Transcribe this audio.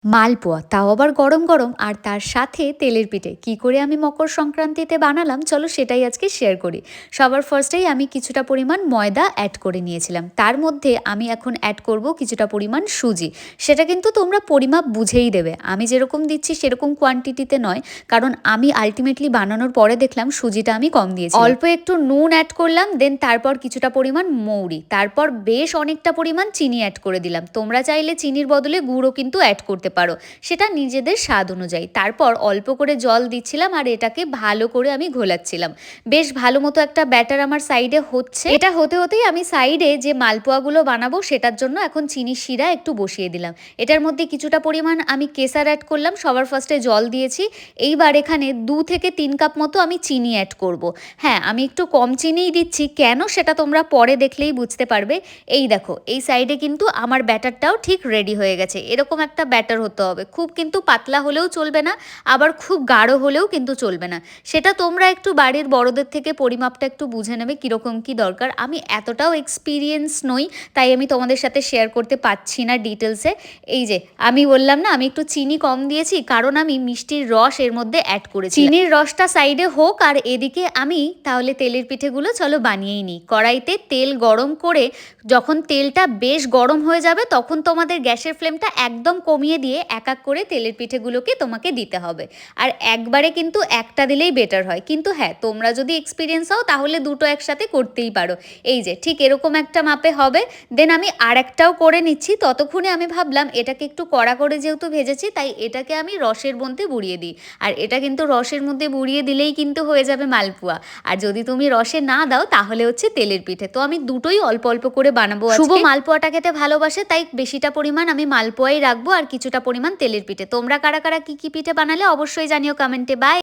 মালপোয়া, তাও আবার গরম গরম, আর তার সাথে তেলের পিঠে কি করে আমি মকর সংক্রান্তিতে বানালাম চলো সেটাই আজকে শেয়ার করি। সবার ফার্স্টেই আমি কিছুটা পরিমাণ ময়দা অ্যাড করে নিয়েছিলাম, তার মধ্যে আমি এখন অ্যাড করব কিছুটা পরিমাণ সুজি। সেটা কিন্তু তোমরা পরিমাপ বুঝেই দেবে, আমি যেরকম দিচ্ছি সেরকম কোয়ান্টিটিতে নয়, কারণ আমি আলটিমেটলি বানানোর পরে দেখলাম সুজিটা আমি কম দিয়েছি। অল্প একটু নুন অ্যাড করলাম, দেন তারপর কিছুটা পরিমাণ মৌরি, তারপর বেশ অনেকটা পরিমাণ চিনি অ্যাড করে দিলাম। তোমরা চাইলে চিনির বদলে গুঁড়ো কিন্তু অ্যাড করতে পারো, সেটা নিজেদের স্বাদ অনুযায়ী। তারপর অল্প করে জল দিচ্ছিলাম আর এটাকে ভালো করে আমি ঘোলাচ্ছিলাম। বেশ ভালো মতো একটা ব্যাটার আমার সাইডে হচ্ছে, এটা হতে হতেই আমি সাইডে যে মালপোয়াগুলো বানাবো সেটার জন্য এখন চিনি শিরা একটু বসিয়ে দিলাম। এটার মধ্যে কিছুটা পরিমাণ আমি কেসার অ্যাড করলাম, সবার ফার্স্টে জল দিয়েছি। এইবার এখানে 2 থেকে 3 কাপ মতো আমি চিনি অ্যাড করব। হ্যাঁ, আমি একটু কম চিনিই দিচ্ছি, কেন সেটা তোমরা পরে দেখলেই বুঝতে পারবে। এই দেখো, এই সাইডে কিন্তু আমার ব্যাটারটাও ঠিক রেডি হয়ে গেছে। এরকম একটা ব্যাটার হতে হবে, খুব কিন্তু পাতলা হলেও চলবে না, আবার খুব গাঢ় হলেও কিন্তু চলবে না। সেটা তোমরা একটু বাড়ির বড়দের থেকে পরিমাপটা একটু বুঝে নেবে কীরকম কী দরকার। আমি এতটাও এক্সপিরিয়েন্স নই, তাই আমি তোমাদের সাথে শেয়ার করতে পারছি না ডিটেলসে। এই যে আমি বললাম না, আমি একটু চিনি কম দিয়েছি, কারণ আমি মিষ্টির রস এর মধ্যে অ্যাড করেছি। চিনির রসটা সাইডে হোক, আর এদিকে আমি তাহলে তেলের পিঠেগুলো চলো বানিয়েই নিই। কড়াইতে তেল গরম করে যখন তেলটা বেশ গরম হয়ে যাবে, তখন তোমাদের গ্যাসের ফ্লেমটা একদম কমিয়ে দিয়ে এক এক করে তেলের পিঠেগুলোকে তোমাকে দিতে হবে। আর একবারে কিন্তু একটা দিলেই বেটার হয়, কিন্তু হ্যাঁ, তোমরা যদি এক্সপিরিয়েন্স হও তাহলে দুটো একসাথে করতেই পারো। এই যে ঠিক এরকম একটা মাপে হবে। দেন আমি আর একটাও করে নিচ্ছি। ততক্ষণে আমি ভাবলাম এটাকে একটু কড়া করে যেহেতু ভেজেছি, তাই এটাকে আমি রসের মধ্যে বুড়িয়ে দিই। আর এটা কিন্তু রসের মধ্যে বুড়িয়ে দিলেই কিন্তু হয়ে যাবে মালপোয়া। আর যদি তুমি রসে না দাও তাহলে হচ্ছে তেলের পিঠে। তো আমি দুটোই অল্প অল্প করে বানাবো। শুভ মালপোয়াটা খেতে ভালোবাসে, তাই বেশিটা পরিমাণ আমি মালপোয়াই রাখবো আর কিছুটা পরিমাণ তেলের পিঠে। তোমরা কারা কারা কি কি পিঠে বানালে অবশ্যই জানিও কমেন্টে। বাই।